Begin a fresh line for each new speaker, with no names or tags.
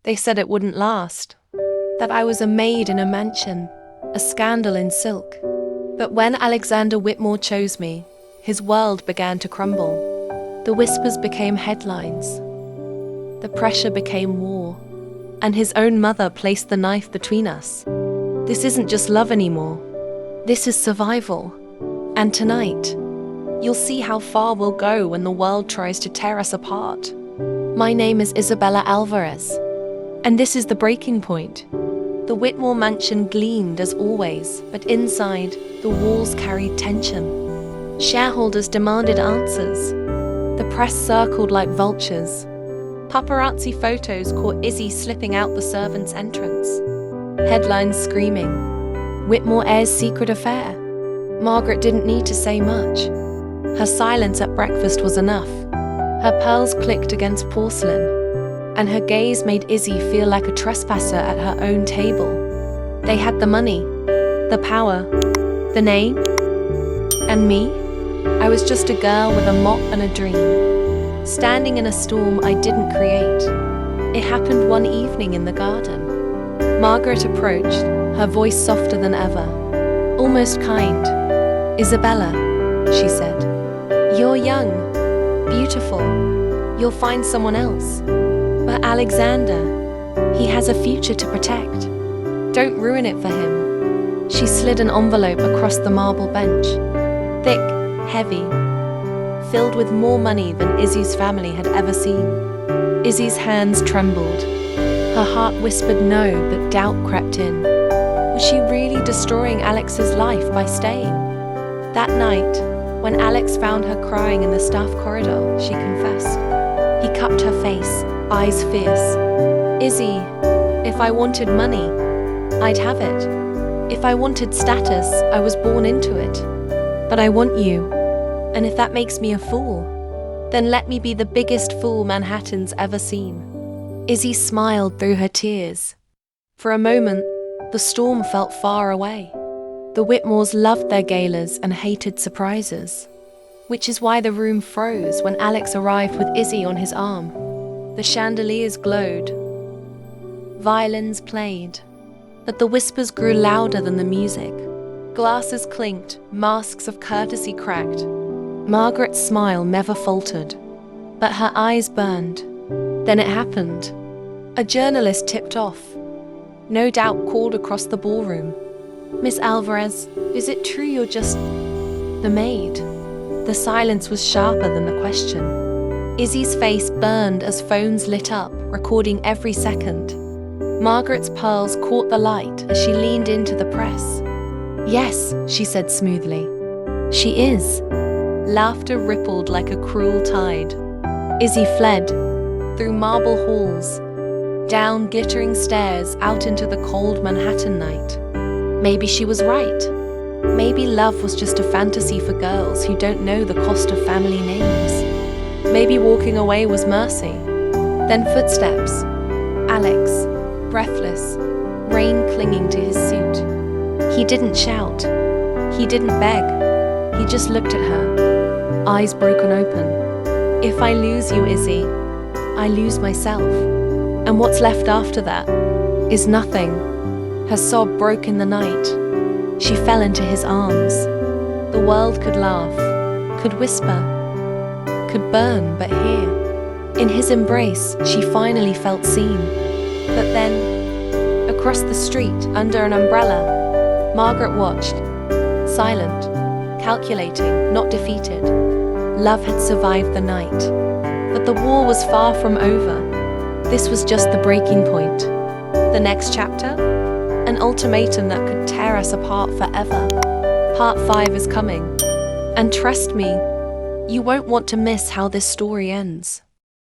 They said it wouldn't last, that I was a maid in a mansion, a scandal in silk. But when Alexander Whitmore chose me, his world began to crumble. The whispers became headlines. The pressure became war. And his own mother placed the knife between us. This isn't just love anymore. This is survival. And tonight, you'll see how far we'll go when the world tries to tear us apart. My name is Isabella Alvarez, and this is the breaking point. The Whitmore mansion gleamed as always, but inside, the walls carried tension. Shareholders demanded answers. The press circled like vultures. Paparazzi photos caught Izzy slipping out the servants' entrance. Headlines screaming, "Whitmore heir's secret affair." Margaret didn't need to say much. Her silence at breakfast was enough. Her pearls clicked against porcelain, and her gaze made Izzy feel like a trespasser at her own table. They had the money, the power, the name, and me? I was just a girl with a mop and a dream, standing in a storm I didn't create. It happened one evening in the garden. Margaret approached, her voice softer than ever, almost kind. "Isabella," she said, "you're young, beautiful. You'll find someone else. But Alexander, he has a future to protect. Don't ruin it for him." She slid an envelope across the marble bench, thick, heavy, filled with more money than Izzy's family had ever seen. Izzy's hands trembled. Her heart whispered no, but doubt crept in. Was she really destroying Alex's life by staying? That night, when Alex found her crying in the staff corridor, she confessed. He cupped her face, eyes fierce. "Izzy, if I wanted money, I'd have it. If I wanted status, I was born into it. But I want you. And if that makes me a fool, then let me be the biggest fool Manhattan's ever seen." Izzy smiled through her tears. For a moment, the storm felt far away. The Whitmores loved their galas and hated surprises, which is why the room froze when Alex arrived with Izzy on his arm. The chandeliers glowed. Violins played, but the whispers grew louder than the music. Glasses clinked, masks of courtesy cracked. Margaret's smile never faltered, but her eyes burned. Then it happened. A journalist tipped off. No doubt called across the ballroom. "Miss Alvarez, is it true you're just the maid?" The silence was sharper than the question. Izzy's face burned as phones lit up, recording every second. Margaret's pearls caught the light as she leaned into the press. "Yes," she said smoothly. "She is." Laughter rippled like a cruel tide. Izzy fled, through marble halls, down glittering stairs out into the cold Manhattan night. Maybe she was right. Maybe love was just a fantasy for girls who don't know the cost of family names. Maybe walking away was mercy. Then footsteps. Alex, breathless, rain clinging to his suit. He didn't shout. He didn't beg. He just looked at her, eyes broken open. "If I lose you, Izzy, I lose myself. And what's left after that is nothing." Her sob broke in the night. She fell into his arms. The world could laugh, could whisper, could burn, but here, in his embrace, she finally felt seen. But then, across the street, under an umbrella, Margaret watched, silent, calculating, not defeated. Love had survived the night. But the war was far from over. This was just the breaking point. The next chapter? An ultimatum that could tear us apart forever. Part 5 is coming. And trust me, you won't want to miss how this story ends.